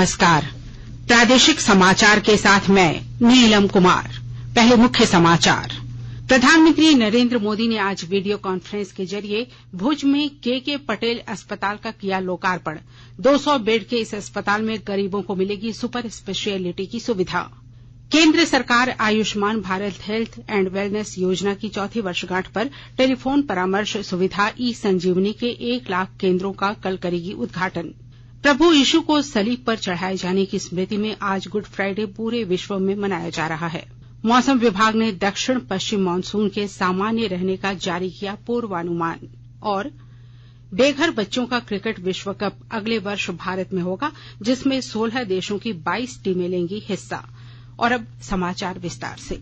नमस्कार। प्रादेशिक समाचार के साथ मैं नीलम कुमार। पहले मुख्य समाचार। प्रधानमंत्री नरेंद्र मोदी ने आज वीडियो कॉन्फ्रेंस के जरिए भुज में के पटेल अस्पताल का किया लोकार्पण। 200 बेड के इस अस्पताल में गरीबों को मिलेगी सुपर स्पेशियलिटी की सुविधा। केंद्र सरकार Ayushman Bharat health and wellness योजना की चौथी वर्षगांठ पर टेलीफोन परामर्श सुविधा ई संजीवनी के 1 लाख केंद्रों का कल करेगी उद्घाटन। प्रभु यीशु को सलीब पर चढ़ाए जाने की स्मृति में आज गुड फ्राइडे पूरे विश्व में मनाया जा रहा है। मौसम विभाग ने दक्षिण पश्चिम मानसून के सामान्य रहने का जारी किया पूर्वानुमान। और बेघर बच्चों का क्रिकेट विश्व कप अगले वर्ष भारत में होगा, जिसमें 16 देशों की 22 टीमें लेंगी हिस्सा। और अब समाचार विस्तार से।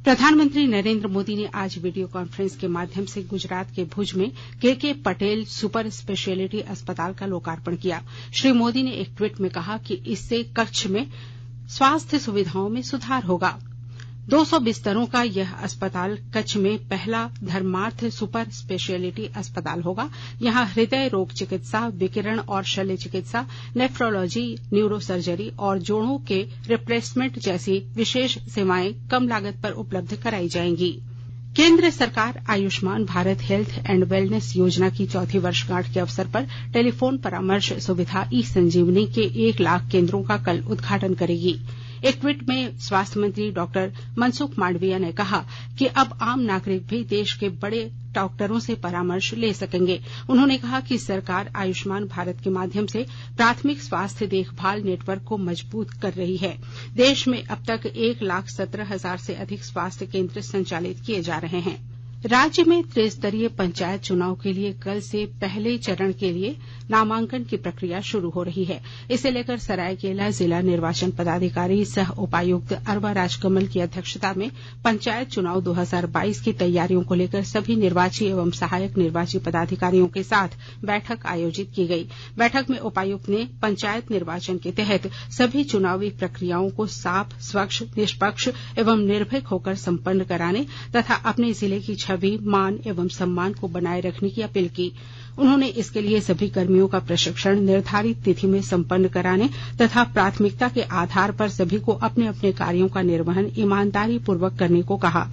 प्रधानमंत्री नरेंद्र मोदी ने आज वीडियो कॉन्फ्रेंस के माध्यम से गुजरात के भुज में के पटेल सुपर स्पेशियलिटी अस्पताल का लोकार्पण किया। श्री मोदी ने एक ट्वीट में कहा कि इससे कच्छ में स्वास्थ्य सुविधाओं में सुधार होगा। 200 बिस्तरों का यह अस्पताल कच्छ में पहला धर्मार्थ सुपर स्पेशियलिटी अस्पताल होगा। यहां हृदय रोग चिकित्सा, विकिरण और शल्य चिकित्सा, नेफ्रोलॉजी, न्यूरोसर्जरी और जोड़ों के रिप्लेसमेंट जैसी विशेष सेवाएं कम लागत पर उपलब्ध कराई जाएंगी। केंद्र सरकार Ayushman Bharat health and wellness योजना की चौथी वर्षगांठ के अवसर पर टेलीफोन परामर्श सुविधा ई संजीवनी के 1 लाख केंद्रों का कल उद्घाटन करेगी। एक ट्वीट में स्वास्थ्य मंत्री डॉक्टर मनसुख मांडविया ने कहा कि अब आम नागरिक भी देश के बड़े डॉक्टरों से परामर्श ले सकेंगे। उन्होंने कहा कि सरकार आयुष्मान भारत के माध्यम से प्राथमिक स्वास्थ्य देखभाल नेटवर्क को मजबूत कर रही है। देश में अब तक 1,17,000 से अधिक स्वास्थ्य केंद्र संचालित किए जा रहे हैं। राज्य में त्रिस्तरीय पंचायत चुनाव के लिए कल से पहले चरण के लिए नामांकन की प्रक्रिया शुरू हो रही है। इसे लेकर सरायकेला जिला निर्वाचन पदाधिकारी सह उपायुक्त अरवा राजकमल की अध्यक्षता में पंचायत चुनाव 2022 की तैयारियों को लेकर सभी निर्वाची एवं सहायक निर्वाची पदाधिकारियों के साथ बैठक आयोजित की गई। बैठक में उपायुक्त ने पंचायत निर्वाचन के तहत सभी चुनावी प्रक्रियाओं को साफ, स्वच्छ, निष्पक्ष एवं निर्भीक होकर संपन्न कराने तथा अपने जिले की छवि, मान एवं सम्मान को बनाए रखने की अपील की। उन्होंने इसके लिए सभी कर्मियों का प्रशिक्षण निर्धारित तिथि में संपन्न कराने तथा प्राथमिकता के आधार पर सभी को अपने अपने कार्यों का निर्वहन ईमानदारी पूर्वक करने को कहा।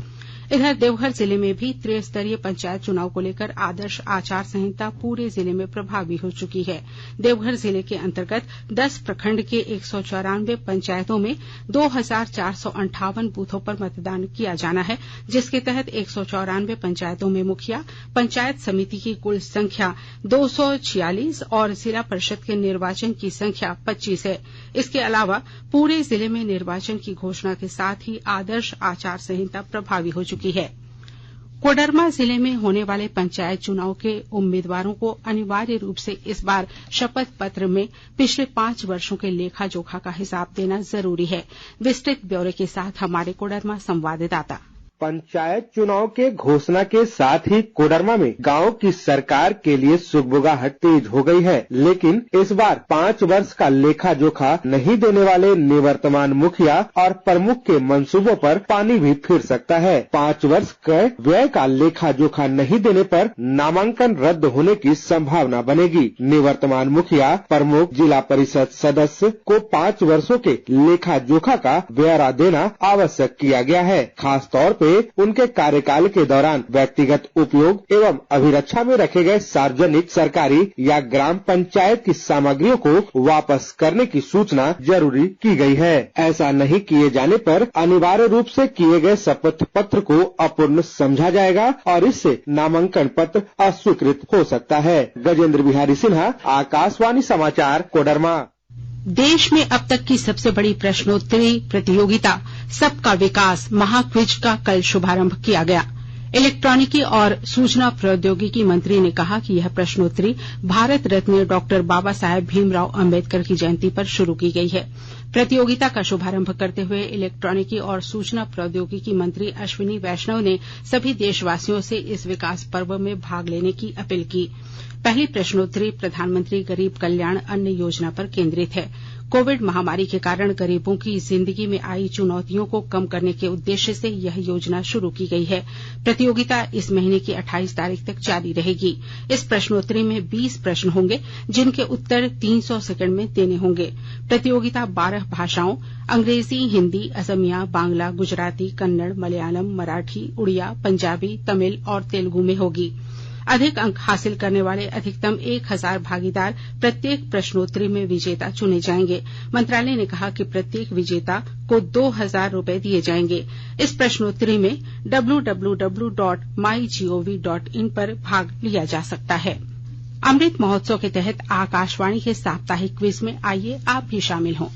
इधर देवघर जिले में भी त्रिस्तरीय पंचायत चुनाव को लेकर आदर्श आचार संहिता पूरे जिले में प्रभावी हो चुकी है। देवघर जिले के अंतर्गत 10 प्रखंड के 194 पंचायतों में 2,458 बूथों पर मतदान किया जाना है, जिसके तहत 194 पंचायतों में मुखिया, पंचायत समिति की कुल संख्या 246 और जिला परिषद के निर्वाचन की संख्या 25 है। इसके अलावा पूरे जिले में निर्वाचन की घोषणा के साथ ही आदर्श आचार संहिता प्रभावी हो चुकी है। कोडरमा जिले में होने वाले पंचायत चुनाव के उम्मीदवारों को अनिवार्य रूप से इस बार शपथ पत्र में पिछले 5 वर्षों के लेखा जोखा का हिसाब देना जरूरी है। विस्तृत ब्यौरे के साथ हमारे कोडरमा संवाददाता। पंचायत चुनाव के घोषणा के साथ ही कोडरमा में गांव की सरकार के लिए सुगबुगाहट तेज हो गई है, लेकिन इस बार 5 वर्ष का लेखा जोखा नहीं देने वाले निवर्तमान मुखिया और प्रमुख के मंसूबों पर पानी भी फिर सकता है। 5 वर्ष के व्यय का लेखा जोखा नहीं देने पर नामांकन रद्द होने की संभावना बनेगी। निवर्तमान मुखिया, प्रमुख, जिला परिषद सदस्य को 5 वर्षों के लेखा जोखा का ब्यौरा देना आवश्यक किया गया है। खास तौर पे उनके कार्यकाल के दौरान व्यक्तिगत उपयोग एवं अभिरक्षा में रखे गए सार्वजनिक, सरकारी या ग्राम पंचायत की सामग्रियों को वापस करने की सूचना जरूरी की गई है। ऐसा नहीं किए जाने पर अनिवार्य रूप से किए गए शपथ पत्र को अपूर्ण समझा जाएगा और इससे नामांकन पत्र अस्वीकृत हो सकता है। गजेंद्र बिहारी सिन्हा, आकाशवाणी समाचार, कोडरमा। देश में अब तक की सबसे बड़ी प्रश्नोत्तरी प्रतियोगिता सबका विकास महाक्विज का कल शुभारंभ किया गया। इलेक्ट्रॉनिकी और सूचना प्रौद्योगिकी मंत्री ने कहा कि यह प्रश्नोत्तरी भारत रत्न डॉक्टर बाबा साहेब भीमराव अम्बेडकर की जयंती पर शुरू की गई है। प्रतियोगिता का शुभारंभ करते हुए इलेक्ट्रॉनिकी और सूचना प्रौद्योगिकी मंत्री अश्विनी वैष्णव ने सभी देशवासियों से इस विकास पर्व में भाग लेने की अपील की। पहली प्रश्नोत्तरी प्रधानमंत्री गरीब कल्याण अन्न योजना पर केंद्रित है। कोविड महामारी के कारण गरीबों की जिंदगी में आई चुनौतियों को कम करने के उद्देश्य से यह योजना शुरू की गई है। प्रतियोगिता इस महीने की 28 तारीख तक जारी रहेगी। इस प्रश्नोत्तरी में 20 प्रश्न होंगे, जिनके उत्तर 300 सेकंड में देने होंगे। प्रतियोगिता 12 भाषाओं अंग्रेजी, हिंदी, असमिया, बांग्ला, गुजराती, कन्नड़, मलयालम, मराठी, उड़िया, पंजाबी, तमिल और तेलुगु में होगी। अधिक अंक हासिल करने वाले अधिकतम 1000 भागीदार प्रत्येक प्रश्नोत्तरी में विजेता चुने जाएंगे। मंत्रालय ने कहा कि प्रत्येक विजेता को 2000 रुपए दिए जाएंगे। इस प्रश्नोत्तरी में www.mygov.in पर भाग लिया जा सकता है। अमृत महोत्सव के तहत आकाशवाणी के साप्ताहिक क्विज में आइए आप भी शामिल हों।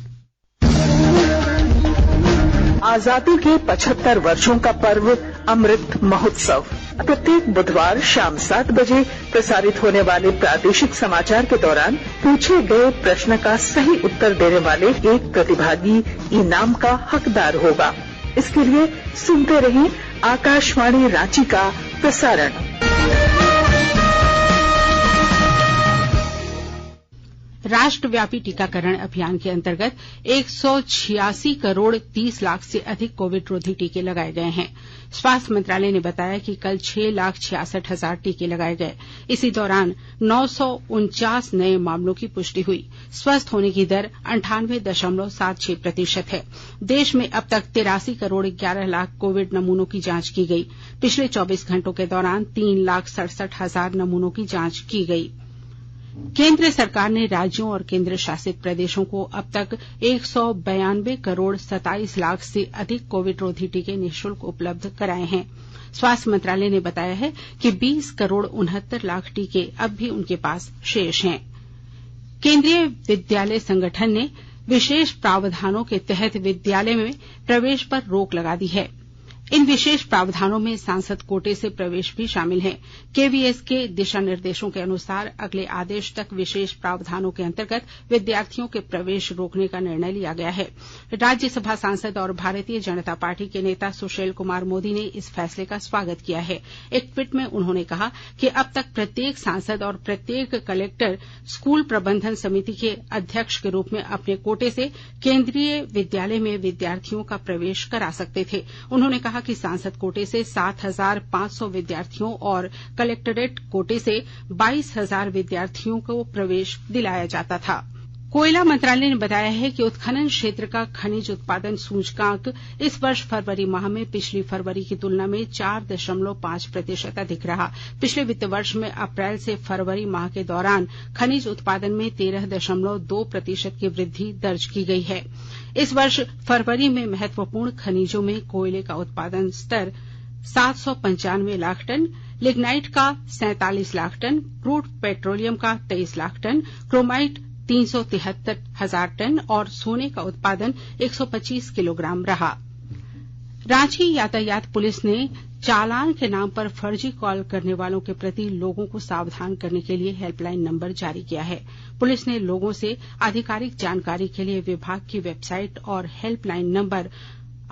आजादी के 75 वर्षों का पर्व अमृत महोत्सव प्रत्येक बुधवार शाम 7 बजे प्रसारित होने वाले प्रादेशिक समाचार के दौरान पूछे गए प्रश्न का सही उत्तर देने वाले एक प्रतिभागी इनाम का हकदार होगा। इसके लिए सुनते रहें आकाशवाणी रांची का प्रसारण। राष्ट्रव्यापी टीकाकरण अभियान के अंतर्गत 186 करोड़ 30 लाख से अधिक कोविड रोधी टीके लगाए गए हैं। स्वास्थ्य मंत्रालय ने बताया कि कल 6,66,000 टीके लगाए गए। इसी दौरान 949 नए मामलों की पुष्टि हुई। स्वस्थ होने की दर 98.76% है। देश में अब तक 83 करोड़ 11 लाख कोविड नमूनों की जांच की गई। पिछले 24 घंटों के दौरान 3,67,000 नमूनों की जांच की गई। केंद्र सरकार ने राज्यों और केंद्र शासित प्रदेशों को अब तक 192 करोड़ 27 लाख से अधिक कोविड रोधी टीके निःशुल्क उपलब्ध कराए हैं। स्वास्थ्य मंत्रालय ने बताया है कि 20 करोड़ 69 लाख टीके अब भी उनके पास शेष हैं। केंद्रीय विद्यालय संगठन ने विशेष प्रावधानों के तहत विद्यालय में प्रवेश पर रोक लगा दी है। इन विशेष प्रावधानों में सांसद कोटे से प्रवेश भी शामिल है। केवीएस के दिशा निर्देशों के अनुसार अगले आदेश तक विशेष प्रावधानों के अंतर्गत विद्यार्थियों के प्रवेश रोकने का निर्णय लिया गया है। राज्यसभा सांसद और भारतीय जनता पार्टी के नेता सुशील कुमार मोदी ने इस फैसले का स्वागत किया है। एक ट्वीट में उन्होंने कहा कि अब तक प्रत्येक सांसद और प्रत्येक कलेक्टर स्कूल प्रबंधन समिति के अध्यक्ष के रूप में अपने कोटे से केंद्रीय विद्यालय में विद्यार्थियों का प्रवेश करा सकते थे। उन्होंने कहा कि सांसद कोटे से 7,500 विद्यार्थियों और कलेक्टरेट कोटे से 22,000 विद्यार्थियों को प्रवेश दिलाया जाता था। कोयला मंत्रालय ने बताया है कि उत्खनन क्षेत्र का खनिज उत्पादन सूचकांक इस वर्ष फरवरी माह में पिछली फरवरी की तुलना में 4.5% अधिक रहा। पिछले वित्त वर्ष में अप्रैल से फरवरी माह के दौरान खनिज उत्पादन में 13.2% की वृद्धि दर्ज की गई है। इस वर्ष फरवरी में महत्वपूर्ण खनिजों में कोयले का उत्पादन स्तर 795 लाख टन, लिग्नाइट का 47 लाख टन, क्रूड पेट्रोलियम का 23 लाख टन, क्रोमाइट 373,000 टन और सोने का उत्पादन 125 किलोग्राम रहा। रांची यातायात पुलिस ने चालान के नाम पर फर्जी कॉल करने वालों के प्रति लोगों को सावधान करने के लिए हेल्पलाइन नंबर जारी किया है। पुलिस ने लोगों से आधिकारिक जानकारी के लिए विभाग की वेबसाइट और हेल्पलाइन नंबर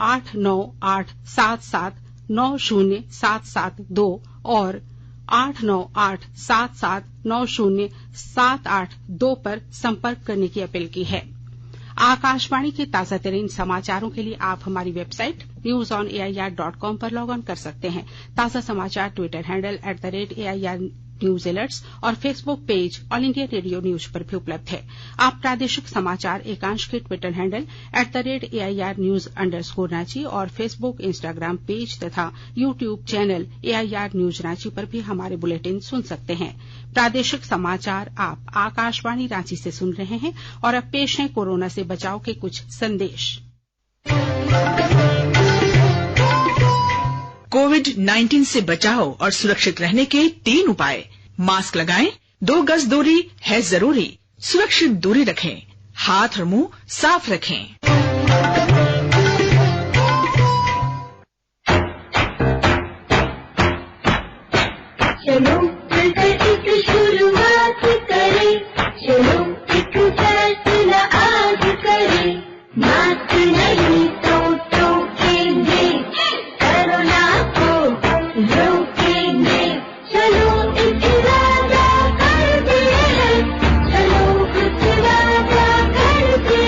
89877900772 और 89877900782 पर संपर्क करने की अपील की है। आकाशवाणी के ताजा तरीन समाचारों के लिए आप हमारी वेबसाइट newsonair.com पर लॉग ऑन कर सकते हैं। ताजा समाचार Twitter handle @AIR news alerts और Facebook page All India Radio news पर भी उपलब्ध है। आप प्रादेशिक समाचार एकांश के ट्विटर हैंडल @AIR न्यूज _ और फेसबुक, इंस्टाग्राम पेज तथा YouTube channel AIR news Ranchi पर भी हमारे बुलेटिन सुन सकते हैं। प्रादेशिक समाचार आप आकाशवाणी रांची से सुन रहे हैं और अब पेश है कोरोना से बचाव के कुछ संदेश। कोविड-19 से बचाव और सुरक्षित रहने के 3 उपाय। मास्क लगाएं, 2 गज दूरी है जरूरी, सुरक्षित दूरी रखें, हाथ और मुंह साफ रखें। चलो एक शुरुआत करें, चलो एक फैसला आज करें, मास्क नहीं तो टोकेंगे, कोरोना को रोकेंगे, चलो एक वादा करते हैं, चलो एक वादा करते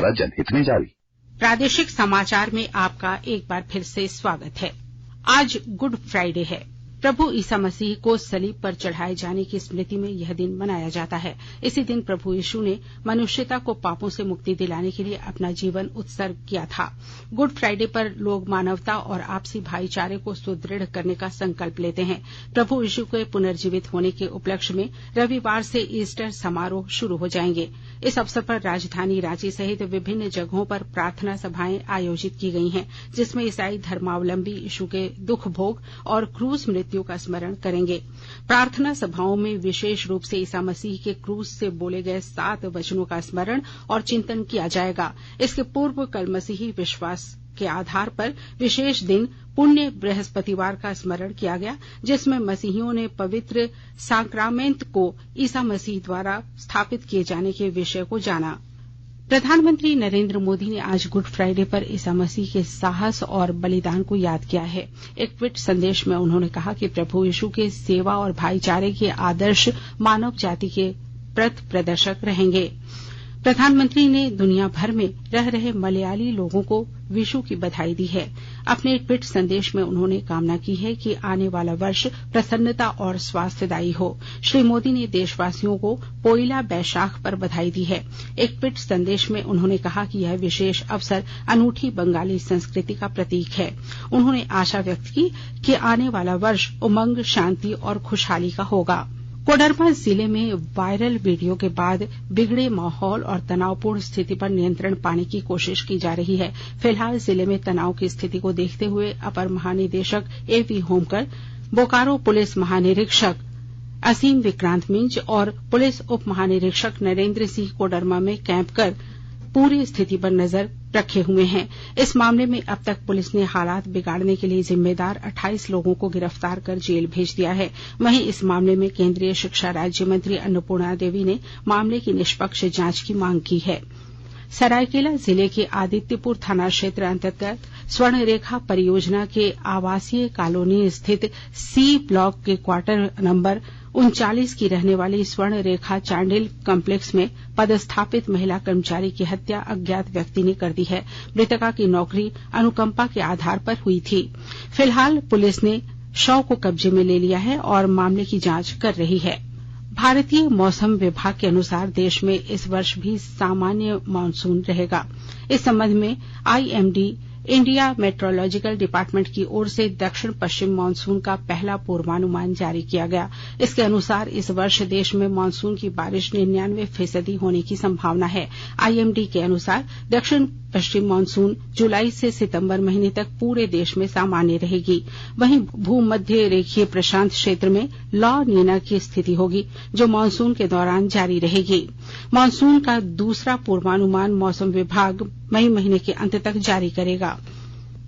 द्वारा जनहित में जारी। प्रादेशिक समाचार में आपका एक बार फिर से स्वागत है। आज गुड फ्राइडे है। प्रभु ईसा मसीह को सलीब पर चढ़ाए जाने की स्मृति में यह दिन मनाया जाता है। इसी दिन प्रभु यीशु ने मनुष्यता को पापों से मुक्ति दिलाने के लिए अपना जीवन उत्सर्ग किया था। गुड फ्राइडे पर लोग मानवता और आपसी भाईचारे को सुदृढ़ करने का संकल्प लेते हैं। प्रभु यीशु के पुनर्जीवित होने के उपलक्ष्य में रविवार से ईस्टर समारोह शुरू हो जाएंगे। इस अवसर पर राजधानी रांची सहित विभिन्न जगहों पर प्रार्थना सभाएं आयोजित की गई हैं, जिसमें ईसाई धर्मावलंबी यीशु के दुख भोग और क्रूस मृत्यु का स्मरण करेंगे। प्रार्थना सभाओं में विशेष रूप से ईसा मसीह के क्रूस से बोले गए 7 वचनों का स्मरण और चिंतन किया जाएगा। इसके पूर्व कल मसीही विश्वास के आधार पर विशेष दिन पुण्य बृहस्पतिवार का स्मरण किया गया, जिसमें मसीहियों ने पवित्र साक्रामेंट को ईसा मसीह द्वारा स्थापित किए जाने के विषय को जाना। प्रधानमंत्री नरेंद्र मोदी ने आज गुड फ्राइडे पर ईसा मसीह के साहस और बलिदान को याद किया है। एक ट्वीट संदेश में उन्होंने कहा कि प्रभु यीशु के सेवा और भाईचारे के आदर्श मानव जाति के पथ प्रदर्शक रहेंगे। प्रधानमंत्री ने दुनिया भर में रह रहे मलयाली लोगों को विशु की बधाई दी है। अपने ट्वीट संदेश में उन्होंने कामना की है कि आने वाला वर्ष प्रसन्नता और स्वास्थ्यदायी हो। श्री मोदी ने देशवासियों को पोइला बैशाख पर बधाई दी है। एक ट्वीट संदेश में उन्होंने कहा कि यह विशेष अवसर अनूठी बंगाली संस्कृति का प्रतीक है। उन्होंने आशा व्यक्त की कि आने वाला वर्ष उमंग, शांति और खुशहाली का होगा। कोडरमा जिले में वायरल वीडियो के बाद बिगड़े माहौल और तनावपूर्ण स्थिति पर नियंत्रण पाने की कोशिश की जा रही है। फिलहाल जिले में तनाव की स्थिति को देखते हुए अपर महानिदेशक एवी होमकर, बोकारो पुलिस महानिरीक्षक असीम विक्रांत मिंज और पुलिस उप महानिरीक्षक नरेंद्र सिंह कोडरमा में कैंप कर पूरी स्थिति पर नजर रखे हुए हैं। इस मामले में अब तक पुलिस ने हालात बिगाड़ने के लिए जिम्मेदार 28 लोगों को गिरफ्तार कर जेल भेज दिया है। वहीं इस मामले में केंद्रीय शिक्षा राज्य मंत्री अन्नपूर्णा देवी ने मामले की निष्पक्ष जांच की मांग की है। सरायकेला जिले के आदित्यपुर थाना क्षेत्र अंतर्गत स्वर्णरेखा परियोजना के आवासीय कॉलोनी स्थित सी ब्लॉक के क्वार्टर नंबर 39 की रहने वाली स्वर्ण रेखा चांडिल कॉम्प्लेक्स में पदस्थापित महिला कर्मचारी की हत्या अज्ञात व्यक्ति ने कर दी है। मृतका की नौकरी अनुकंपा के आधार पर हुई थी। फिलहाल पुलिस ने शव को कब्जे में ले लिया है और मामले की जांच कर रही है। भारतीय मौसम विभाग के अनुसार देश में इस वर्ष भी सामान्य मानसून रहेगा। इस संबंध में आईएमडी इंडिया मेट्रोलॉजिकल डिपार्टमेंट की ओर से दक्षिण पश्चिम मानसून का पहला पूर्वानुमान जारी किया गया। इसके अनुसार इस वर्ष देश में मानसून की बारिश 99% होने की संभावना है। आईएमडी के अनुसार दक्षिण पश्चिम मानसून जुलाई से सितंबर महीने तक पूरे देश में सामान्य रहेगी। वहीं भूमध्य रेखीय प्रशांत क्षेत्र में ला नीना की स्थिति होगी, जो मानसून के दौरान जारी रहेगी। मानसून का दूसरा पूर्वानुमान मौसम विभाग मई महीने के अंत तक जारी करेगा।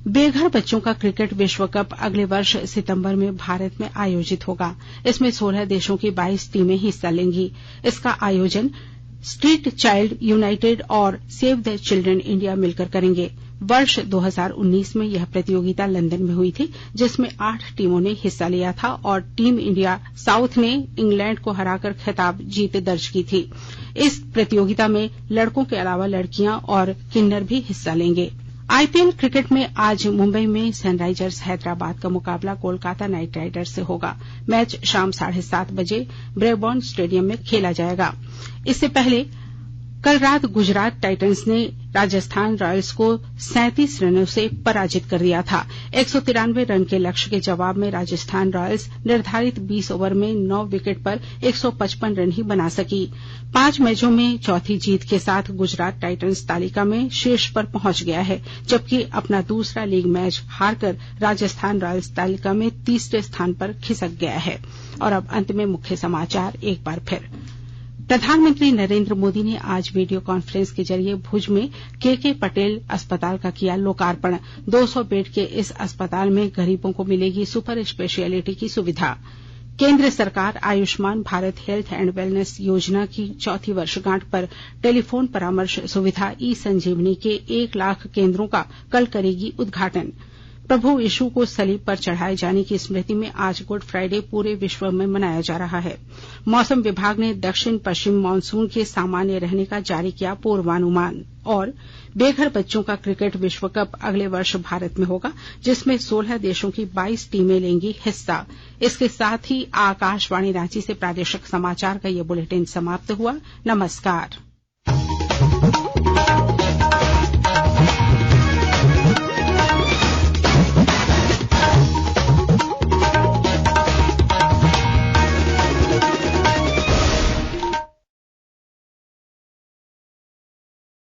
बेघर बच्चों का क्रिकेट विश्व कप अगले वर्ष सितंबर में भारत में आयोजित होगा। इसमें 16 देशों की 22 टीमें हिस्सा लेंगी। इसका आयोजन स्ट्रीट चाइल्ड यूनाइटेड और सेव द चिल्ड्रन इंडिया मिलकर करेंगे। वर्ष 2019 में यह प्रतियोगिता लंदन में हुई थी, जिसमें 8 टीमों ने हिस्सा लिया था और टीम इंडिया साउथ ने इंग्लैंड को हराकर खिताब जीत दर्ज की थी। इस प्रतियोगिता में लड़कों के अलावा लड़कियां और किन्नर भी हिस्सा लेंगे। आईपीएल क्रिकेट में आज मुंबई में सनराइजर्स हैदराबाद का मुकाबला कोलकाता नाइट राइडर्स से होगा। मैच शाम 7:30 बजे ब्रेबॉर्न स्टेडियम में खेला जाएगा। इससे पहले कल रात गुजरात टाइटंस ने राजस्थान रॉयल्स को 37 रनों से पराजित कर दिया था। 193 रन के लक्ष्य के जवाब में राजस्थान रॉयल्स निर्धारित 20 ओवर में 9 विकेट पर 155 रन ही बना सकी। 5 मैचों में चौथी जीत के साथ गुजरात टाइटंस तालिका में शीर्ष पर पहुंच गया है, जबकि अपना दूसरा लीग मैच हारकर राजस्थान रॉयल्स तालिका में तीसरे स्थान पर खिसक गया है। और अब अंत में मुख्य समाचार एक बार फिर। प्रधानमंत्री नरेंद्र मोदी ने आज वीडियो कॉन्फ्रेंस के जरिए भुज में केके पटेल अस्पताल का किया लोकार्पण। 200 बेड के इस अस्पताल में गरीबों को मिलेगी सुपर स्पेशलिटी की सुविधा। केंद्र सरकार Ayushman Bharat health and wellness योजना की चौथी वर्षगांठ पर टेलीफोन परामर्श सुविधा ई संजीवनी के 1 लाख केंद्रों का कल करेगी उद्घाटन। प्रभु यीशु को सलीब पर चढ़ाए जाने की स्मृति में आज गुड फ्राइडे पूरे विश्व में मनाया जा रहा है। मौसम विभाग ने दक्षिण पश्चिम मानसून के सामान्य रहने का जारी किया पूर्वानुमान। और बेघर बच्चों का क्रिकेट विश्व कप अगले वर्ष भारत में होगा, जिसमें 16 देशों की 22 टीमें लेंगी हिस्सा। इसके साथ ही आकाशवाणी रांची से प्रादेशिक समाचार का ये बुलेटिन समाप्त हुआ। नमस्कार।